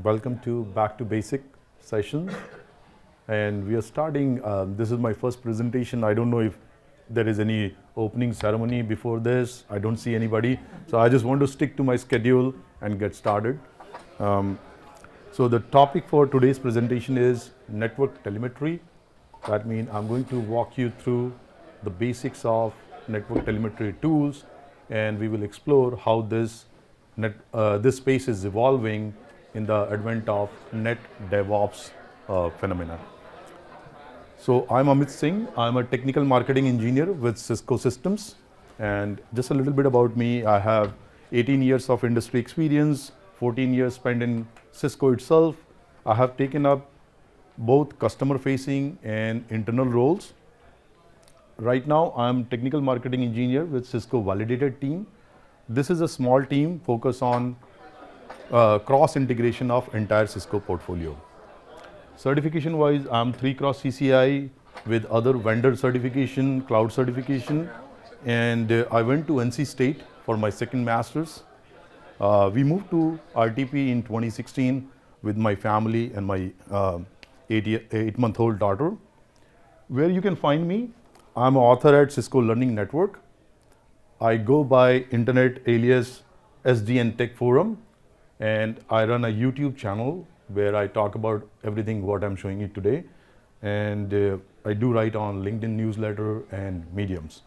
Welcome to Back to Basic session. And we are starting, this is my first presentation. I don't know if there is any opening ceremony before this. I don't see anybody. So I just want to stick to my schedule and get started. So the topic for today's presentation is network telemetry. That means I'm going to walk you through the basics of network telemetry tools, and we will explore how this space is evolving in the advent of net DevOps phenomena. So I'm Amit Singh. I'm a technical marketing engineer with Cisco Systems. And just a little bit about me, I have 18 years of industry experience, 14 years spent in Cisco itself. I have taken up both customer facing and internal roles. Right now, I'm technical marketing engineer with Cisco validated team. This is a small team focused on cross integration of entire Cisco portfolio. Certification wise, I'm 3-cross CCI with other vendor certification, cloud certification, and I went to NC State for my second master's. We moved to RTP in 2016 with my family and my 8-month-old daughter. Where you can find me, I'm an author at Cisco Learning Network. I go by internet alias SDN Tech Forum, and I run a YouTube channel where I talk about everything what I'm showing you today. And I do write on LinkedIn newsletter and mediums.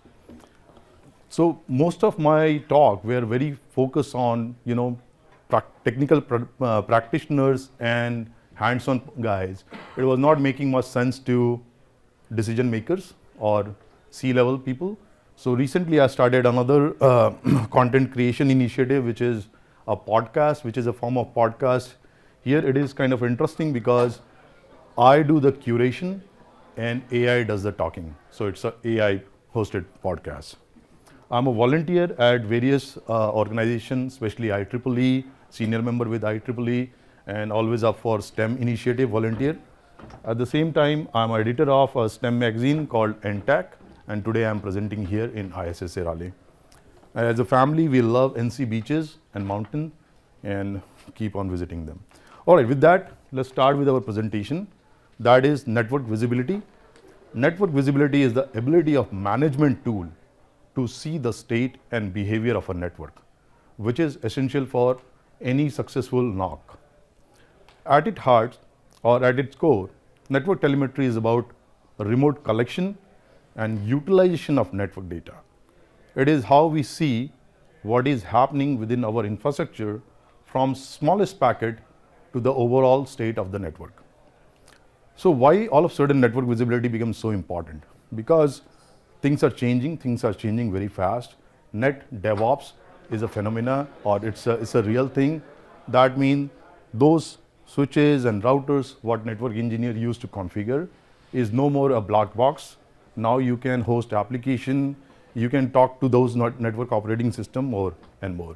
So most of my talk were very focused on, technical practitioners and hands-on guys. It was not making much sense to decision makers or C-level people. So recently I started another content creation initiative, which is a podcast, which is a form of podcast. Here it is kind of interesting because I do the curation and AI does the talking. So it's an AI hosted podcast. I'm a volunteer at various organizations, especially IEEE, senior member with IEEE, and always up for STEM initiative volunteer. At the same time, I'm editor of a STEM magazine called NTAC, and today I'm presenting here in ISSA Raleigh. As a family, we love NC beaches and mountain and keep on visiting them. All right, with that, let's start with our presentation. That is network visibility. Network visibility is the ability of management tool to see the state and behavior of a network, which is essential for any successful NOC. At its heart, or at its core, network telemetry is about remote collection and utilization of network data. It is how we see what is happening within our infrastructure from smallest packet to the overall state of the network. So why all of a sudden network visibility becomes so important? Because things are changing very fast. Net DevOps is a phenomena, or it's a real thing. That means those switches and routers what network engineer used to configure is no more a black box. Now you can host application, you can talk to those network operating system more and more.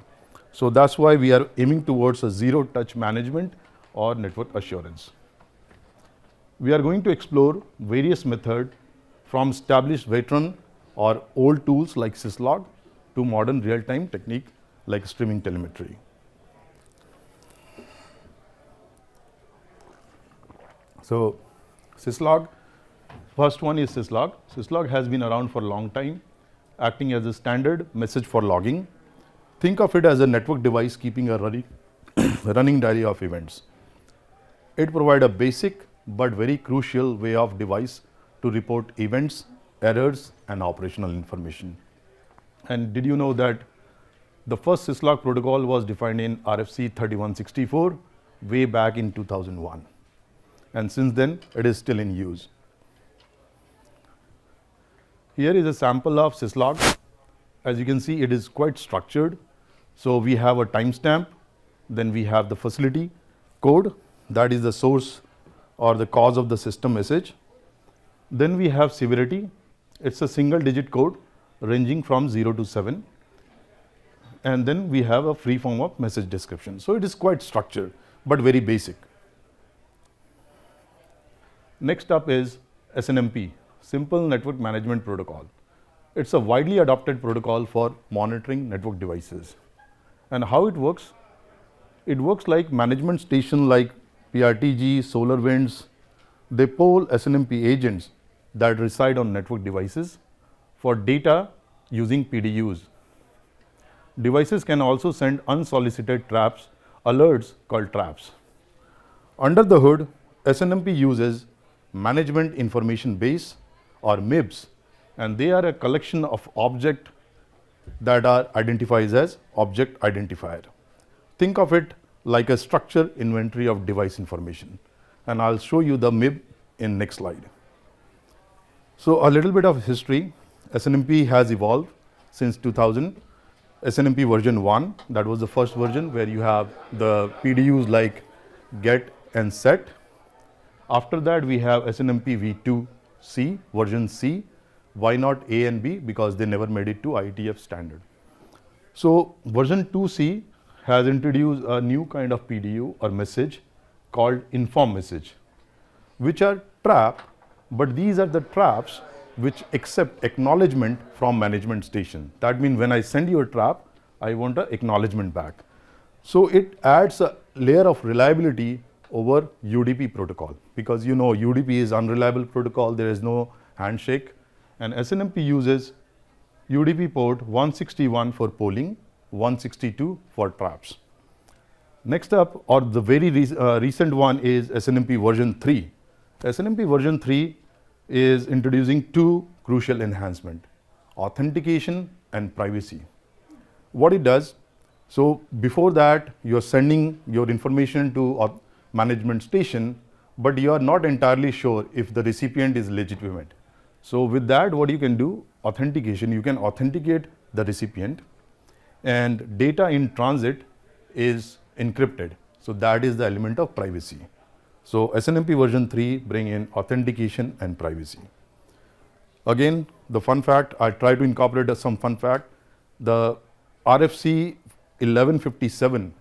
So that's why we are aiming towards a zero touch management or network assurance. We are going to explore various methods from established veteran or old tools like syslog to modern real-time technique like streaming telemetry. So syslog, first one is syslog. Syslog has been around for a long time, acting as a standard message for logging. Think of it as a network device keeping a running diary of events. It provides a basic but very crucial way of device to report events, errors, and operational information. And did you know that the first syslog protocol was defined in RFC 3164 way back in 2001. And since then, it is still in use. Here is a sample of syslog. As you can see, it is quite structured. So we have a timestamp, then we have the facility code, that is the source or the cause of the system message. Then we have severity. It's a single digit code ranging from 0 to 7. And then we have a free form of message description. So it is quite structured, but very basic. Next up is SNMP, Simple Network Management Protocol. It's a widely adopted protocol for monitoring network devices. And how it works? It works like management station like PRTG, SolarWinds. They poll SNMP agents that reside on network devices for data using PDUs. Devices can also send unsolicited traps, alerts called traps. Under the hood, SNMP uses Management Information Base or MIBs, and they are a collection of objects that are identified as object identifier. Think of it like a structured inventory of device information. And I'll show you the MIB in next slide. So a little bit of history. SNMP has evolved since 2000. SNMP version 1, that was the first version where you have the PDUs like get and set. After that, we have SNMP v2c, version C. Why not A and B? Because they never made it to IETF standard. So version 2C has introduced a new kind of PDU or message called inform message, which are trap, but these are the traps which accept acknowledgement from management station. That means when I send you a trap, I want an acknowledgement back. So it adds a layer of reliability over UDP protocol, because you know UDP is unreliable protocol, there is no handshake, and SNMP uses UDP port 161 for polling, 162 for traps. Next up, or the very recent one, is SNMP version 3. SNMP version 3 is introducing two crucial enhancements: authentication and privacy. What it does, so before that you're sending your information to a management station, but you are not entirely sure if the recipient is legitimate. So with that, what you can do, authentication, you can authenticate the recipient, and data in transit is encrypted. So that is the element of privacy. So SNMP version 3 bring in authentication and privacy. Again, the fun fact, I try to incorporate some fun fact. The RFC 1157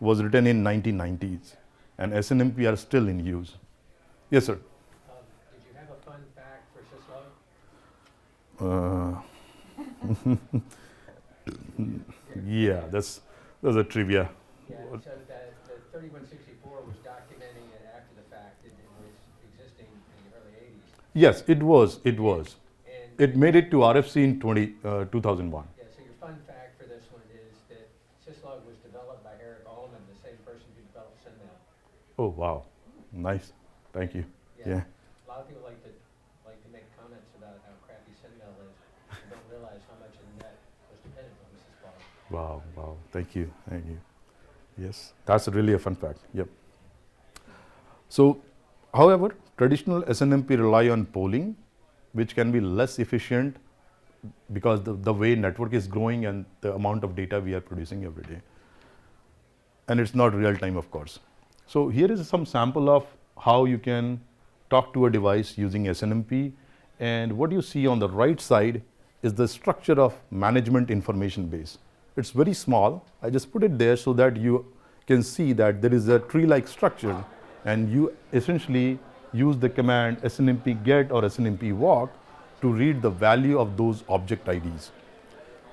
was written in 1990s, and SNMP are still in use. Yes, sir. Did you have a fun fact for Syslog? Yeah, that's a trivia. Yeah, so the 3164 was documenting it after the fact. It was existing in the early 80s. Yes, it was. And It made it to RFC in 2001. yeah, so your fun fact for this one is that Syslog was developed by Eric Allman, the same person who developed SendMail. Oh, wow. Nice. Thank you. Yeah. A lot of people like to make comments about how crappy SendMail is and don't realize how much of the net was dependent on Syslog. Wow. Thank you. Yes, that's really a fun fact. Yep. So, however, traditional SNMP rely on polling, which can be less efficient because the way network is growing and the amount of data we are producing every day. And it's not real time, of course. So here is some sample of how you can talk to a device using SNMP. And what you see on the right side is the structure of management information base. It's very small. I just put it there so that you can see that there is a tree-like structure, and you essentially use the command SNMP get or SNMP walk to read the value of those object IDs.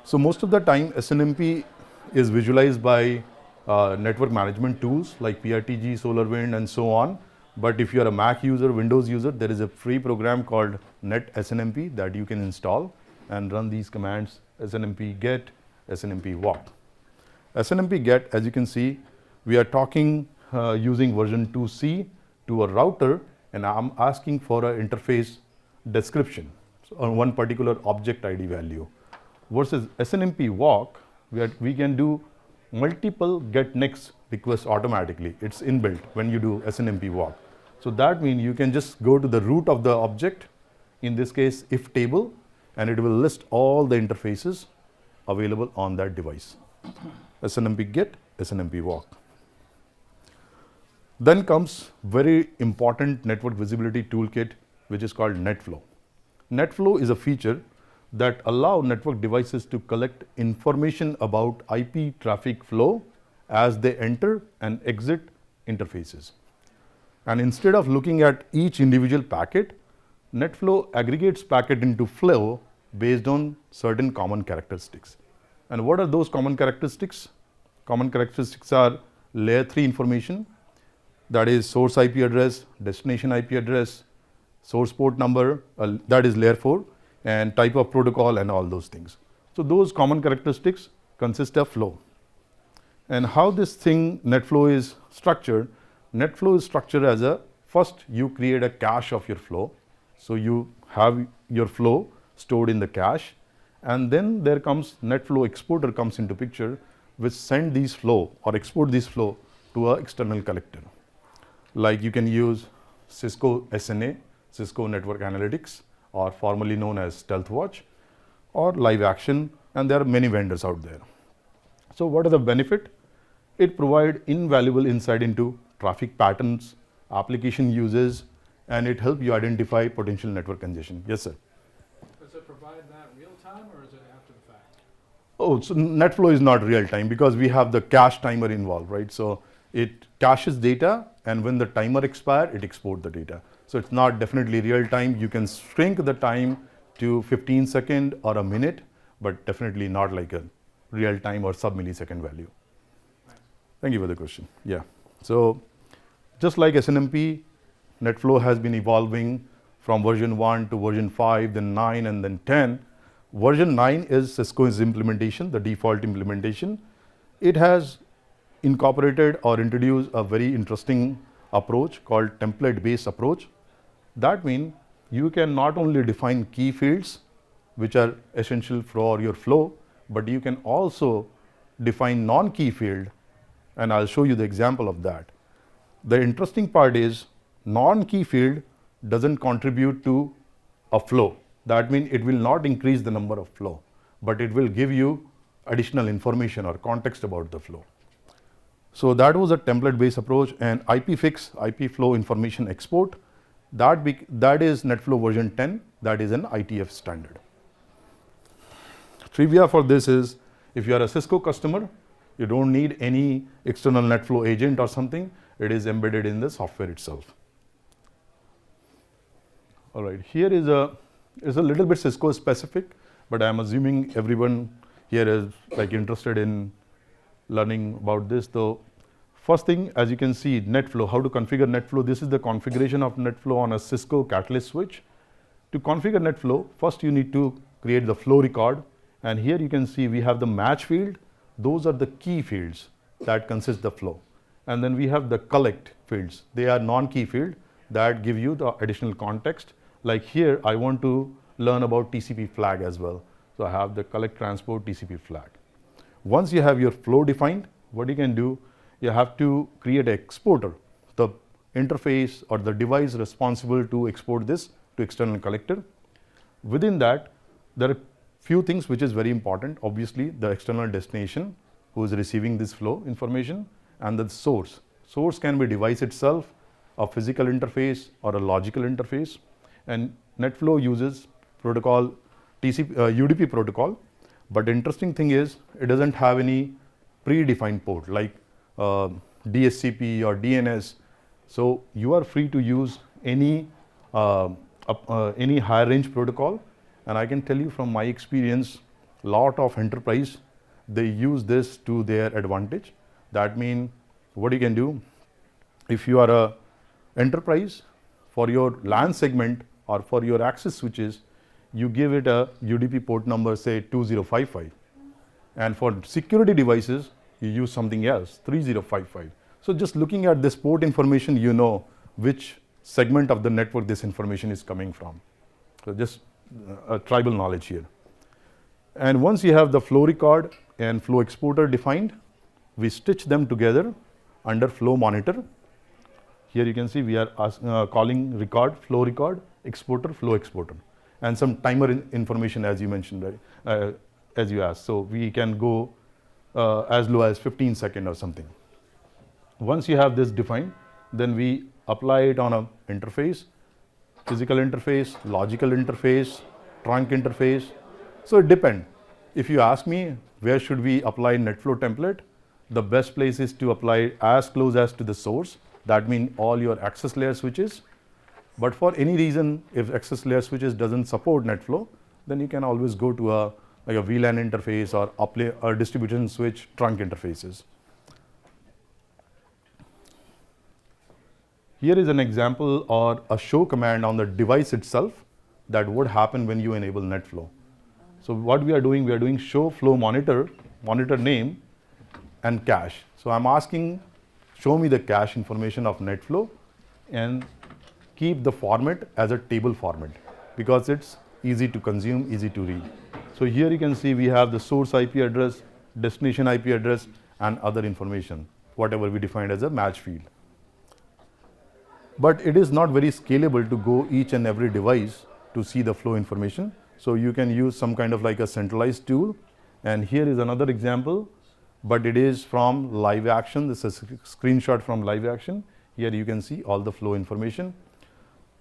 So most of the time SNMP is visualized by network management tools like PRTG, SolarWinds, and so on. But if you are a Mac user, Windows user, there is a free program called Net SNMP that you can install and run these commands: SNMP get, SNMP walk. SNMP get, as you can see, we are talking using version 2C to a router, and I'm asking for an interface description on one particular object ID value. Versus SNMP walk, we can do multiple get next requests automatically. It's inbuilt when you do SNMP walk. So that means you can just go to the root of the object, in this case if table, and it will list all the interfaces available on that device. SNMP get, SNMP walk. Then comes very important network visibility toolkit, which is called NetFlow. NetFlow is a feature that allow network devices to collect information about IP traffic flow as they enter and exit interfaces. And instead of looking at each individual packet, NetFlow aggregates packet into flow based on certain common characteristics. And what are those common characteristics? Common characteristics are layer 3 information, that is source IP address, destination IP address, source port number, that is layer 4, and type of protocol and all those things. So those common characteristics consist of flow. And how this thing NetFlow is structured, NetFlow is structured as a, first you create a cache of your flow. So you have your flow stored in the cache, and then there comes NetFlow exporter comes into picture, which send these flow or export this flow to an external collector. Like you can use Cisco SNA, Cisco Network Analytics, or formerly known as StealthWatch, or Live Action, and there are many vendors out there. So what are the benefit? It provides invaluable insight into traffic patterns, application uses, and it helps you identify potential network congestion. Yes, sir. Does it provide that real time or is it after the fact? Oh, so NetFlow is not real time because we have the cache timer involved, right? So it caches data, and when the timer expires, it exports the data. So it's not definitely real time. You can shrink the time to 15 seconds or a minute, but definitely not like a real time or sub-millisecond value. Thank you for the question. Yeah. So just like SNMP, NetFlow has been evolving from version 1 to version 5, then 9, and then 10. Version 9 is Cisco's implementation, the default implementation. It has incorporated or introduced a very interesting approach called template-based approach. That means you can not only define key fields, which are essential for your flow, but you can also define non-key field, and I'll show you the example of that. The interesting part is non-key field doesn't contribute to a flow. That means it will not increase the number of flow, but it will give you additional information or context about the flow. So that was a template-based approach, and IPFix, IP flow information export, that is NetFlow version 10, that is an ITF standard. Trivia for this is, if you are a Cisco customer, you don't need any external NetFlow agent or something, it is embedded in the software itself. All right, here is a little bit Cisco specific, but I'm assuming everyone here is like interested in learning about this. So first thing, as you can see, NetFlow, how to configure NetFlow. This is the configuration of NetFlow on a Cisco Catalyst switch. To configure NetFlow, first you need to create the flow record, and here you can see we have the match field. Those are the key fields that consist the flow. And then we have the collect fields. They are non-key field that give you the additional context. Like here, I want to learn about TCP flag as well. So I have the collect transport TCP flag. Once you have your flow defined, what you can do, you have to create an exporter, the interface or the device responsible to export this to external collector. Within that, there are few things which is very important. Obviously, the external destination who is receiving this flow information, and the source. Source can be device itself, a physical interface, or a logical interface. And NetFlow uses protocol, UDP protocol. But interesting thing is, it doesn't have any predefined port like DSCP or DNS. So you are free to use any higher range protocol. And I can tell you from my experience, lot of enterprise, they use this to their advantage. That means what you can do, if you are a enterprise, for your LAN segment or for your access switches, you give it a UDP port number, say 2055. And for security devices, you use something else, 3055. So just looking at this port information, you know which segment of the network this information is coming from. So just a tribal knowledge here. And once you have the flow record and flow exporter defined, we stitch them together under flow monitor. Here you can see we are calling record, flow record, exporter, flow exporter, and some timer information as you mentioned, right? As you asked. So we can go as low as 15 seconds or something. Once you have this defined, then we apply it on a interface, physical interface, logical interface, trunk interface. So it depends. If you ask me where should we apply NetFlow template, the best place is to apply it as close as to the source. That means all your access layer switches. But for any reason, if access layer switches doesn't support NetFlow, then you can always go to a VLAN interface or a distribution switch trunk interfaces. Here is an example or a show command on the device itself that would happen when you enable NetFlow. So what we are doing show flow monitor, monitor name and cache. So I'm asking, show me the cache information of NetFlow and keep the format as a table format because it's easy to consume, easy to read. So here you can see we have the source IP address, destination IP address and other information, whatever we defined as a match field. But it is not very scalable to go each and every device to see the flow information. So you can use some kind of like a centralized tool. And here is another example, but it is from live action. This is a screenshot from live action. Here you can see all the flow information.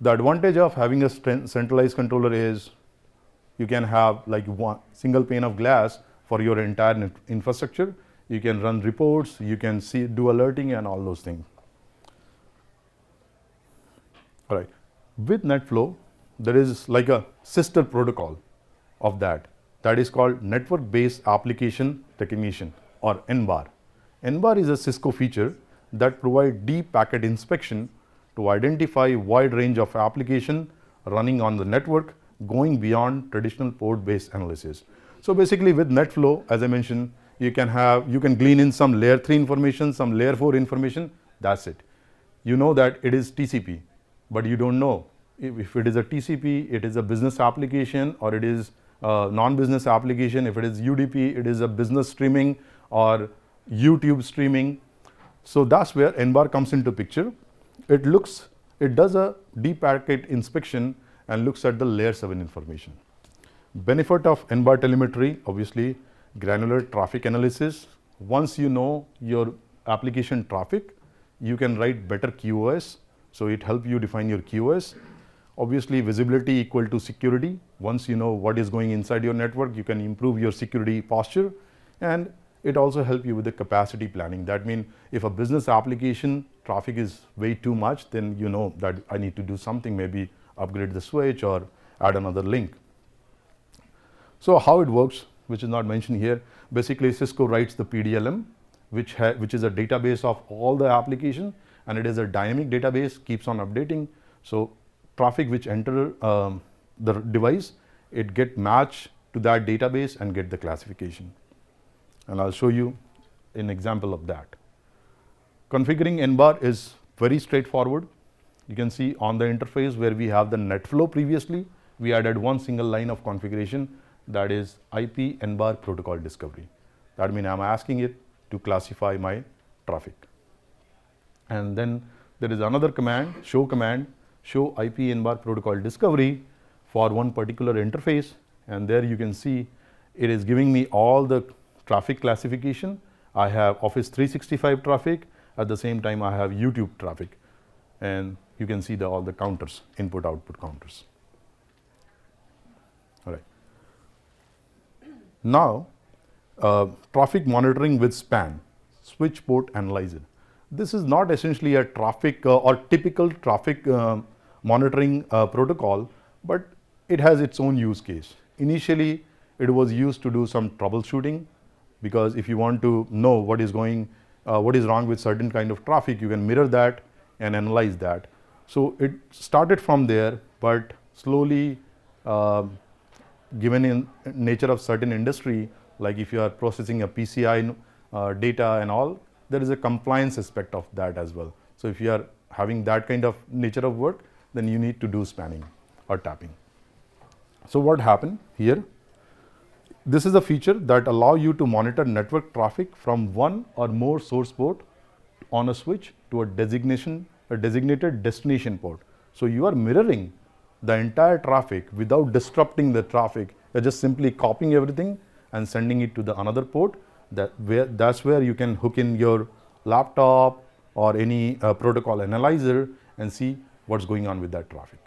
The advantage of having a centralized controller is you can have like one single pane of glass for your entire infrastructure. You can run reports, you can see, do alerting and all those things. All right. With NetFlow, there is like a sister protocol of that. That is called Network-Based Application Recognition or NBAR. NBAR is a Cisco feature that provides deep packet inspection to identify a wide range of application running on the network going beyond traditional port-based analysis. So basically with NetFlow, as I mentioned, you can glean in some layer 3 information, some layer 4 information, that's it. You know that it is TCP, but you don't know if it is a TCP, it is a business application or it is a non-business application. If it is UDP, it is a business streaming or YouTube streaming. So that's where NBAR comes into picture. It does a deep packet inspection and looks at the layer 7 information. Benefit of NBAR telemetry, obviously granular traffic analysis. Once you know your application traffic, you can write better QoS. So it helps you define your QoS. Obviously visibility equal to security. Once you know what is going inside your network, you can improve your security posture. And it also helps you with the capacity planning. That means if a business application traffic is way too much, then you know that I need to do something, maybe upgrade the switch or add another link. So how it works, which is not mentioned here, basically Cisco writes the PDLM, which is a database of all the application, and it is a dynamic database, keeps on updating. So traffic which enter the device, it get matched to that database and get the classification. And I'll show you an example of that. Configuring NBAR is very straightforward. You can see on the interface where we have the NetFlow previously, we added one single line of configuration, that is IP NBAR protocol discovery. That means I'm asking it to classify my traffic. And then there is another command, show IP NBAR protocol discovery for one particular interface. And there you can see it is giving me all the traffic classification. I have Office 365 traffic. At the same time, I have YouTube traffic. And you can see all the counters, input, output counters. All right. Now, traffic monitoring with SPAN, switch port analyzer. This is not essentially a traffic or typical traffic monitoring protocol, but it has its own use case. Initially, it was used to do some troubleshooting, because if you want to know what is wrong with certain kind of traffic, you can mirror that and analyze that. So it started from there, but slowly, given in nature of certain industry, like if you are processing a PCI data and all, there is a compliance aspect of that as well. So if you are having that kind of nature of work, then you need to do spanning or tapping. So what happened here? This is a feature that allow you to monitor network traffic from one or more source port on a switch to a designated destination port. So you are mirroring the entire traffic without disrupting the traffic. You're just simply copying everything and sending it to the another port. That's where you can hook in your laptop or any protocol analyzer and see what's going on with that traffic.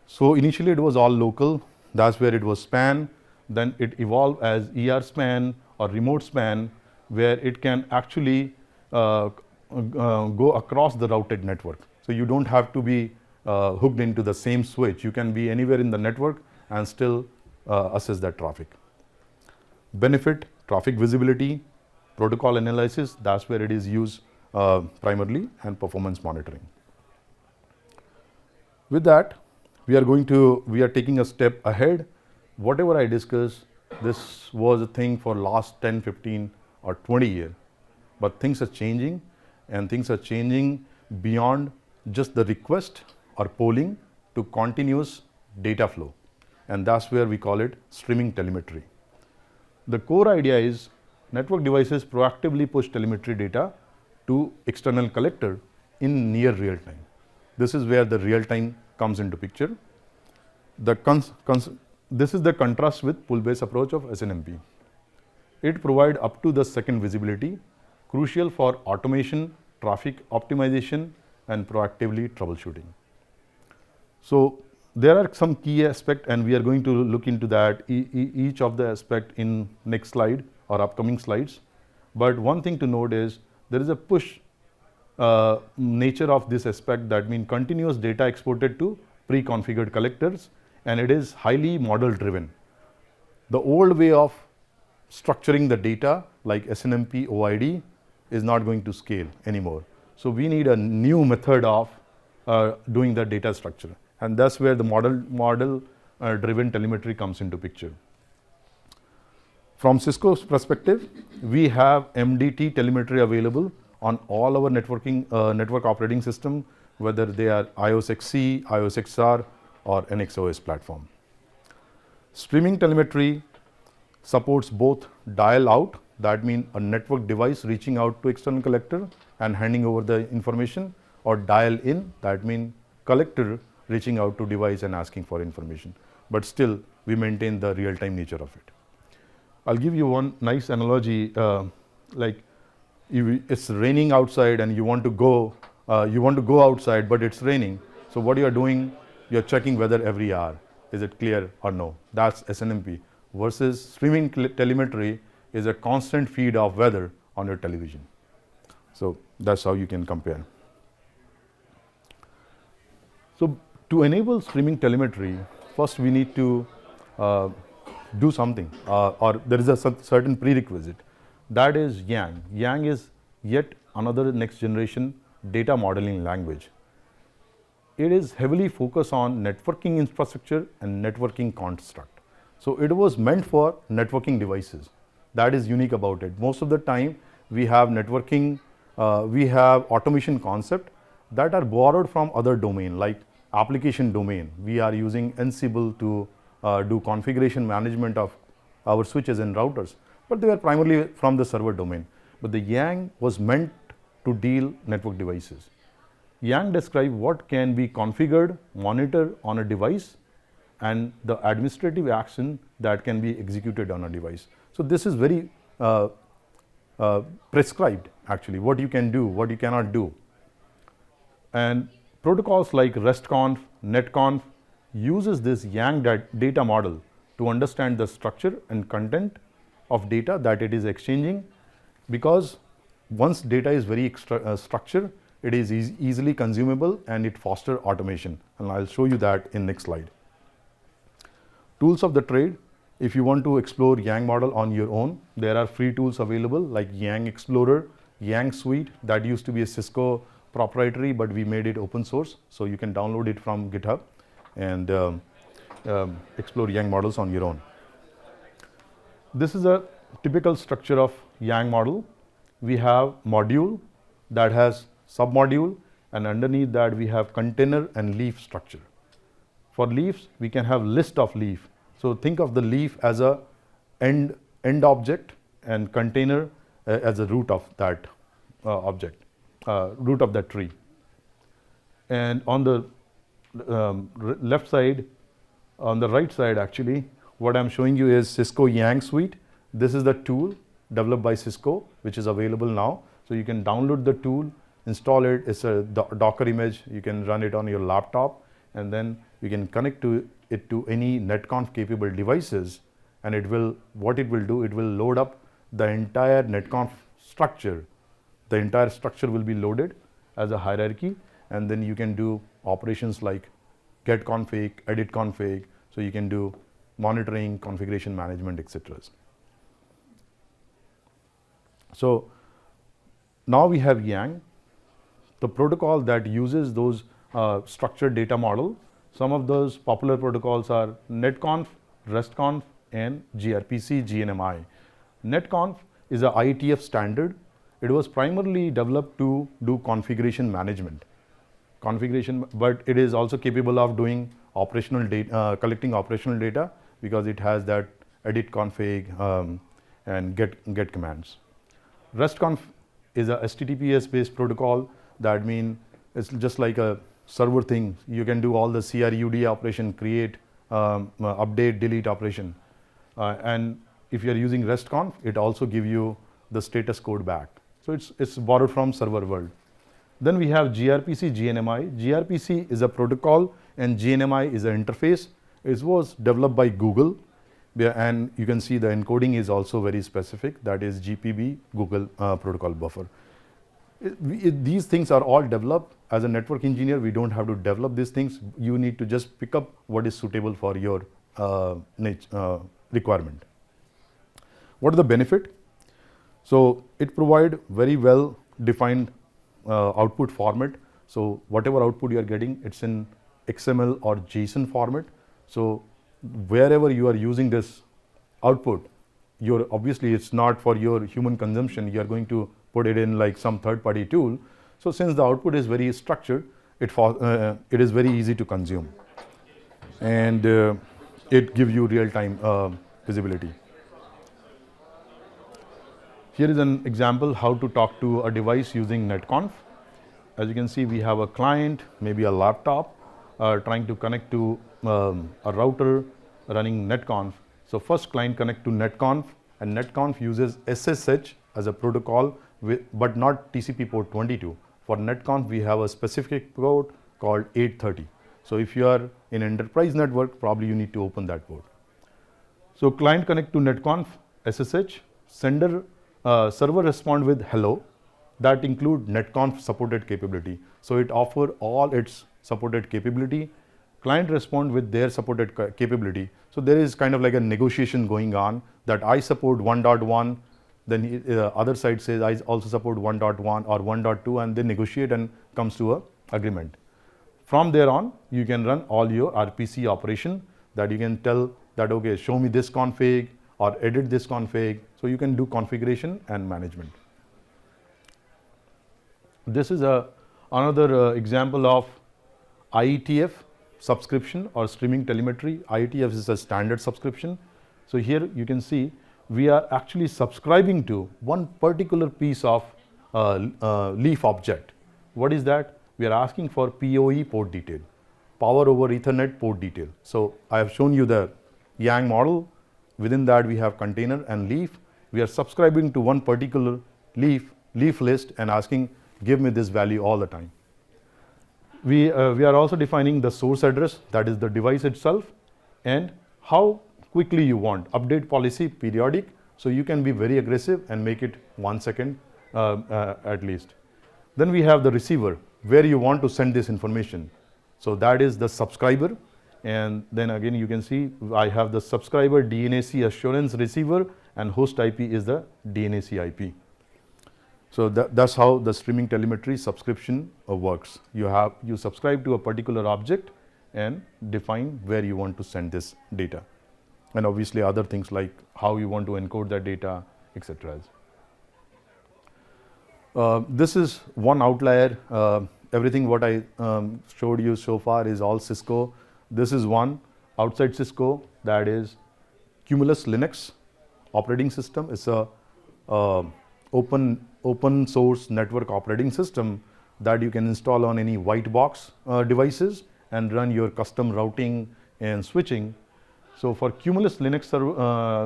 So initially it was all local. That's where it was span. Then it evolved as ER span or remote span, where it can actually go across the routed network. So you don't have to be hooked into the same switch. You can be anywhere in the network and still assess that traffic. Benefit, traffic visibility, protocol analysis, that's where it is used primarily, and performance monitoring. With that, we are taking a step ahead. Whatever I discuss, this was a thing for last 10, 15 or 20 years. But things are changing, and things are changing beyond just the request or polling to continuous data flow. And that's where we call it streaming telemetry. The core idea is network devices proactively push telemetry data to external collector in near real time. This is where the real time comes into picture. This is the contrast with pull-based approach of SNMP. It provides up to the second visibility, crucial for automation, traffic optimization, and proactively troubleshooting. So there are some key aspects, and we are going to look into that each of the aspect in next slide or upcoming slides. But one thing to note is there is a push nature of this aspect, that means continuous data exported to pre-configured collectors, and it is highly model driven. The old way of structuring the data like SNMP OID is not going to scale anymore. So we need a new method of doing the data structure, and that's where the model driven telemetry comes into picture. From Cisco's perspective, we have MDT telemetry available on all our network operating system, whether they are iOS XC, iOS XR, or NXOS platform. Streaming telemetry supports both dial out, that means a network device reaching out to external collector and handing over the information, or dial in, that means collector reaching out to device and asking for information. But still, we maintain the real-time nature of it. I'll give you one nice analogy, like it's raining outside and you want to go outside, but it's raining. So what you are doing, you're checking weather every hour. Is it clear or no? That's SNMP. Versus streaming telemetry is a constant feed of weather on your television. So that's how you can compare. So to enable streaming telemetry, first we need to do something, or there is a certain prerequisite. That is Yang. Yang is yet another next generation data modeling language. It is heavily focused on networking infrastructure and networking construct. So it was meant for networking devices. That is unique about it. Most of the time we have networking, we have automation concept that are borrowed from other domain, like application domain. We are using Ansible to do configuration management of our switches and routers, but they were primarily from the server domain. But the Yang was meant to deal network devices. Yang describes what can be configured, monitored on a device, and the administrative action that can be executed on a device. So this is very prescribed, actually, what you can do, what you cannot do. And protocols like RESTconf, NetConf uses this Yang data model to understand the structure and content of data that it is exchanging, because once data is very structured, it is easily consumable and it fosters automation. And I'll show you that in next slide. Tools of the trade. If you want to explore Yang model on your own, there are free tools available like Yang Explorer, Yang Suite, that used to be a Cisco proprietary, but we made it open source. So you can download it from GitHub and explore Yang models on your own. This is a typical structure of Yang model. We have module that has submodule, and underneath that we have container and leaf structure. For leaves, we can have list of leaf. So think of the leaf as a end object, and container as a root of that object, root of that tree. And on the left side, on the right side actually, what I'm showing you is Cisco Yang Suite. This is the tool developed by Cisco, which is available now. So you can download the tool, install it. It's a Docker image. You can run it on your laptop, and then you can connect it to any NetConf capable devices, and it will load up the entire NetConf structure. The entire structure will be loaded as a hierarchy, and then you can do operations like get config, edit config. So you can do monitoring, configuration management, etc. So now we have Yang, the protocol that uses those structured data model. Some of those popular protocols are netconf, restconf, and gRPC, GNMI. Netconf is a IETF standard. It was primarily developed to do configuration management. But it is also capable of doing operational data, collecting operational data, because it has that edit config and get commands. RESTconf is a HTTPS based protocol. That means it's just like a server thing. You can do all the CRUD operation, create, update, delete operation. And if you are using RESTconf, it also gives you the status code back. So it's borrowed from server world. Then we have gRPC, GNMI. gRPC is a protocol and GNMI is an interface. It was developed by Google, and you can see the encoding is also very specific. That is GPB, Google Protocol Buffer. These things are all developed. As a network engineer, we don't have to develop these things. You need to just pick up what is suitable for your requirement. What are the benefit? So it provide very well defined output format. So whatever output you are getting, it's in XML or JSON format. So wherever you are using this output, obviously it's not for your human consumption. You are going to put it in like some third-party tool. So since the output is very structured, it is very easy to consume, and it gives you real-time visibility. Here is an example how to talk to a device using netconf. As you can see, we have a client, maybe a laptop, trying to connect to a router running netconf. So first client connect to netconf, and netconf uses SSH as a protocol, but not TCP port 22. For netconf, we have a specific port called 830. So if you are in enterprise network, probably you need to open that port. So client connect to netconf, SSH, server respond with hello. That include netconf supported capability. So it offer all its supported capability. Client respond with their supported capability. So there is kind of like a negotiation going on that I support 1.1, then other side says I also support 1.1 or 1.2, and they negotiate and comes to a agreement. From there on, you can run all your RPC operation, that you can tell that, okay, show me this config or edit this config. So you can do configuration and management. This is another example of IETF subscription or streaming telemetry. IETF is a standard subscription. So here you can see we are actually subscribing to one particular piece of leaf object. What is that? We are asking for PoE port detail, power over Ethernet port detail. So I have shown you the Yang model. Within that we have container and leaf. We are subscribing to one particular leaf list and asking, give me this value all the time. We are also defining the source address, that is the device itself, and how quickly you want. Update policy periodic, so you can be very aggressive and make it 1 second at least. Then we have the receiver, where you want to send this information. So that is the subscriber, and then again you can see I have the subscriber DNAC assurance receiver, and host IP is the DNAC IP. So that's how the streaming telemetry subscription works. You subscribe to a particular object and define where you want to send this data, and obviously other things like how you want to encode that data, etc. This is one outlier. Everything what I showed you so far is all Cisco. This is one outside Cisco, that is Cumulus Linux operating system. It's a open source network operating system that you can install on any white box devices and run your custom routing and switching. So for Cumulus Linux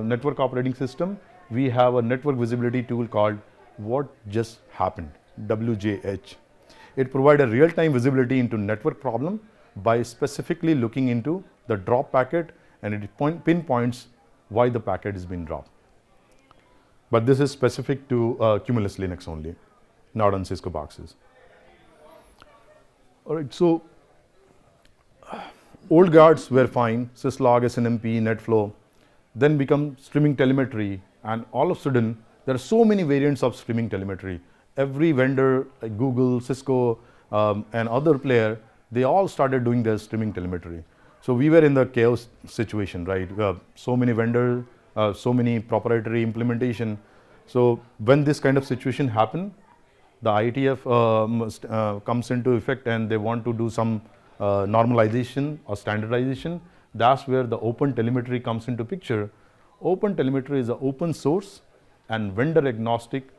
network operating system, we have a network visibility tool called What Just Happened, WJH. It provides a real-time visibility into network problem by specifically looking into the drop packet, and it pinpoints why the packet is being dropped. But this is specific to Cumulus Linux only, not on Cisco boxes. All right, so old guards were fine, syslog, SNMP, NetFlow, then become streaming telemetry, and all of a sudden there are so many variants of streaming telemetry. Every vendor like Google, Cisco, and other player, they all started doing their streaming telemetry. So we were in the chaos situation, right? So many vendors, so many proprietary implementation. So when this kind of situation happened, the IETF comes into effect and they want to do some normalization or standardization. That's where the open telemetry comes into picture. Open telemetry is an open source and vendor agnostic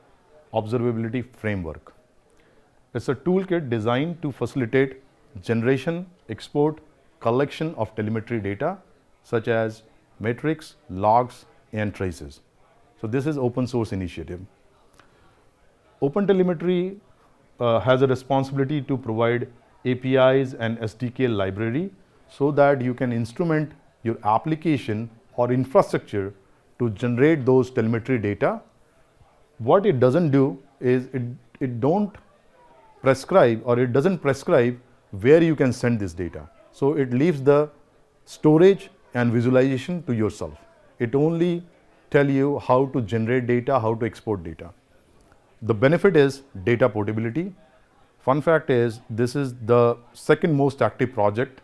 observability framework. It's a toolkit designed to facilitate generation, export, collection of telemetry data such as metrics, logs, and traces. So this is open source initiative. Open telemetry has a responsibility to provide APIs and SDK library so that you can instrument your application or infrastructure to generate those telemetry data. What it doesn't do is it don't prescribe or it doesn't prescribe where you can send this data. So it leaves the storage and visualization to yourself. It only tell you how to generate data, how to export data. The benefit is data portability. Fun fact is this is the second most active project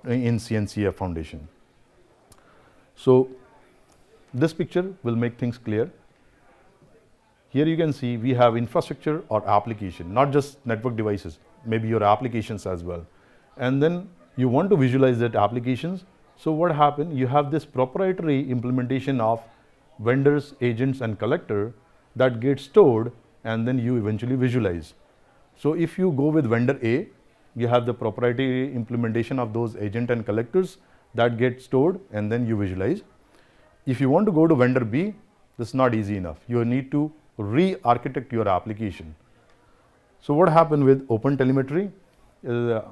in CNCF Foundation. So this picture will make things clear. Here you can see we have infrastructure or application, not just network devices, maybe your applications as well. And then you want to visualize that applications. So what happened? You have this proprietary implementation of vendors, agents, and collector that gets stored and then you eventually visualize. So if you go with vendor A, you have the proprietary implementation of those agent and collectors that get stored and then you visualize. If you want to go to vendor B, this is not easy enough. You need to re-architect your application. So what happened with open telemetry is a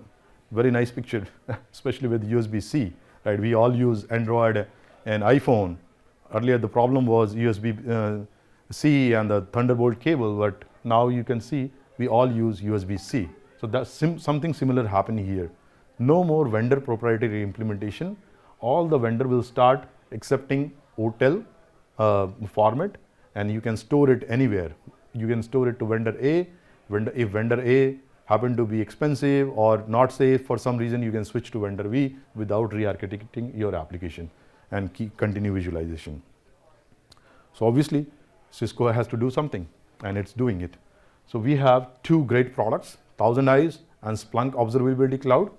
very nice picture, especially with USB-C, right? We all use Android and iPhone. Earlier the problem was USB-C and the Thunderbolt cable, but now you can see we all use USB-C. So that's something similar happened here. No more vendor proprietary implementation. All the vendor will start accepting OTel format and you can store it anywhere. You can store it to vendor A. If vendor A happen to be expensive or not safe for some reason, you can switch to vendor B without re-architecting your application and continue visualization. So obviously Cisco has to do something and it's doing it. So we have two great products, Thousand Eyes and Splunk Observability Cloud.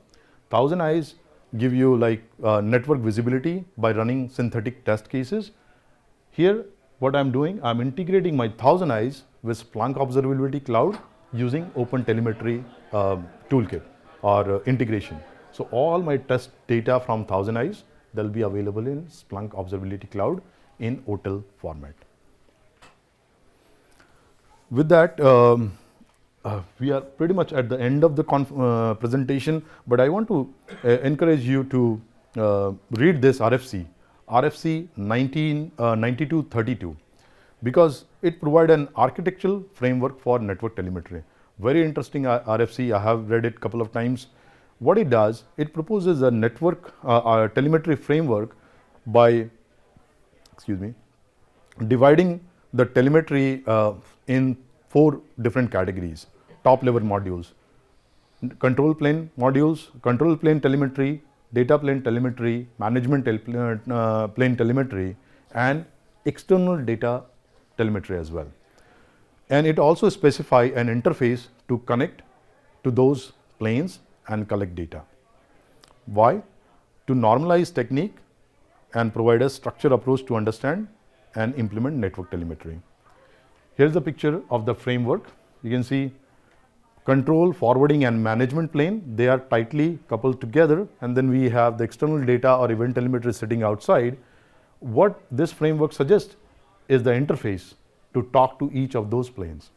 Thousand Eyes give you like network visibility by running synthetic test cases. Here what I'm doing, I'm integrating my Thousand Eyes with Splunk Observability Cloud using Open Telemetry toolkit or integration. So all my test data from Thousand Eyes, they'll be available in Splunk Observability Cloud in OTel format. With that, we are pretty much at the end of the presentation, but I want to encourage you to read this RFC 9232, because it provides an architectural framework for network telemetry. Very interesting RFC, I have read it a couple of times. What it does, it proposes a network telemetry framework by, dividing the telemetry in 4 different categories. Top level modules, control plane modules, control plane telemetry, data plane telemetry, management plane telemetry, and external data telemetry as well. And it also specifies an interface to connect to those planes and collect data. Why? To normalize technique and provide a structured approach to understand and implement network telemetry. Here's a picture of the framework. You can see control, forwarding, and management plane. They are tightly coupled together, and then we have the external data or event telemetry sitting outside. What this framework suggests is the interface to talk to each of those planes.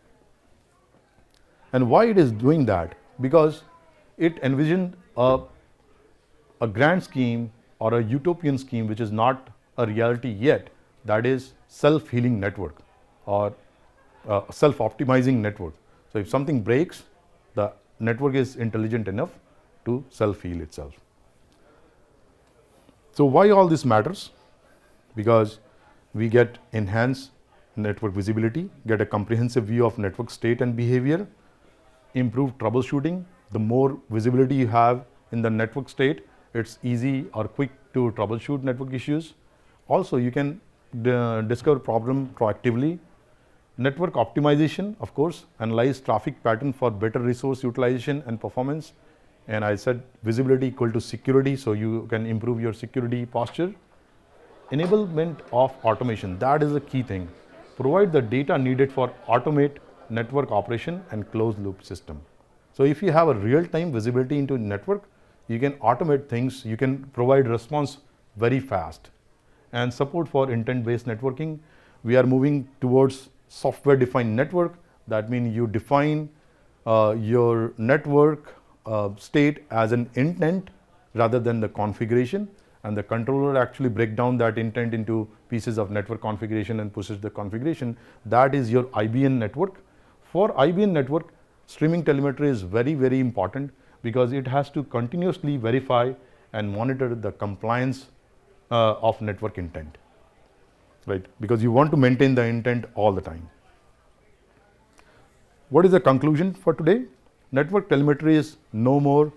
And why it is doing that? Because it envisioned a grand scheme or a utopian scheme which is not a reality yet, that is self-healing network or self-optimizing network. So if something breaks, the network is intelligent enough to self-heal itself. So why all this matters? Because we get enhanced network visibility, get a comprehensive view of network state and behavior, improved troubleshooting, The more visibility you have in the network state, it's easy or quick to troubleshoot network issues. Also, you can discover problem proactively. Network optimization, of course, analyze traffic pattern for better resource utilization and performance. And I said visibility equal to security, so you can improve your security posture. Enablement of automation, that is a key thing. Provide the data needed for automate network operation and closed loop system. So if you have a real-time visibility into network, you can automate things, you can provide response very fast. And support for intent-based networking. We are moving towards software-defined network. That means you define your network state as an intent rather than the configuration, and the controller actually break down that intent into pieces of network configuration and pushes the configuration. That is your IBN network. For IBN network, streaming telemetry is very, very important because it has to continuously verify and monitor the compliance of network intent, right? Because you want to maintain the intent all the time. What is the conclusion for today? Network telemetry is no more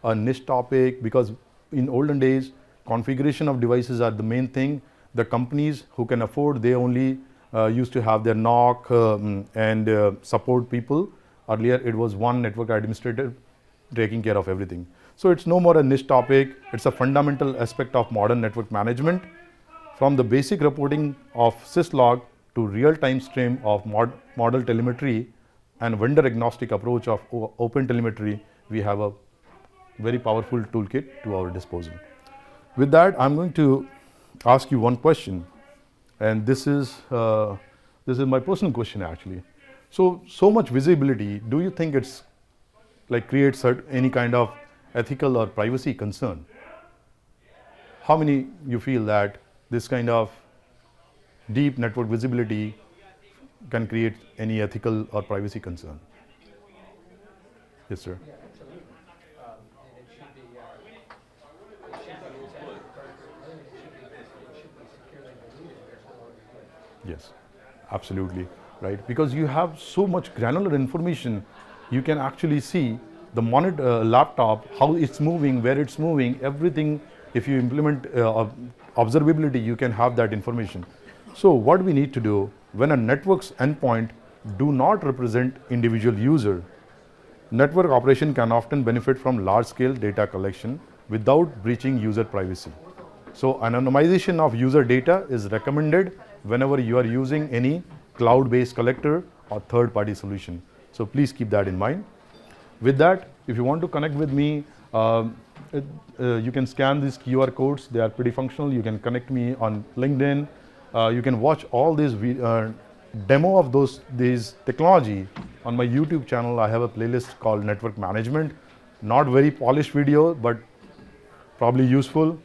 a niche topic, because in olden days, configuration of devices are the main thing. The companies who can afford, they only used to have their NOC and support people. Earlier, it was one network administrator taking care of everything. So it's no more a niche topic. It's a fundamental aspect of modern network management. From the basic reporting of syslog to real-time stream of model telemetry and vendor-agnostic approach of open telemetry, we have a very powerful toolkit to our disposal. With that, I'm going to ask you one question, and this is my personal question actually. So much visibility, do you think it's like creates any kind of ethical or privacy concern? How many you feel that this kind of deep network visibility can create any ethical or privacy concern? Yes, sir. Yeah, absolutely. And it should be used appropriately. It should be securely deleted. There's no order to do it. Yes, absolutely, right? Because you have so much granular information, you can actually see the monitor laptop, how it's moving, where it's moving, everything. If you implement observability, you can have that information. So what we need to do, when a network's endpoint do not represent individual user, network operation can often benefit from large-scale data collection without breaching user privacy. So anonymization of user data is recommended whenever you are using any cloud-based collector or third-party solution. So please keep that in mind. With that, if you want to connect with me, you can scan these QR codes. They are pretty functional. You can connect me on LinkedIn. You can watch all these demo of these technology on my YouTube channel. I have a playlist called Network Management. Not very polished video, but probably useful.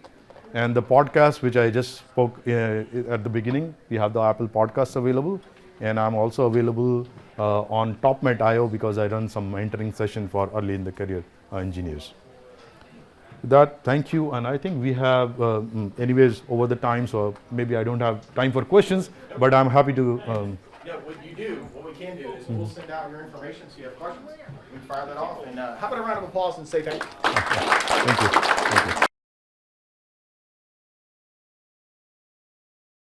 And the podcast, which I just spoke at the beginning, we have the Apple Podcasts available. And I'm also available on TopMet.io because I run some mentoring session for early in the career engineers. With that, thank you. And I think we have, anyways, over the time, so maybe I don't have time for questions, but I'm happy to. Yeah, what we can do is we'll send out your information so you have questions. We fire that off. And how about a round of applause and say thank you? Thank you.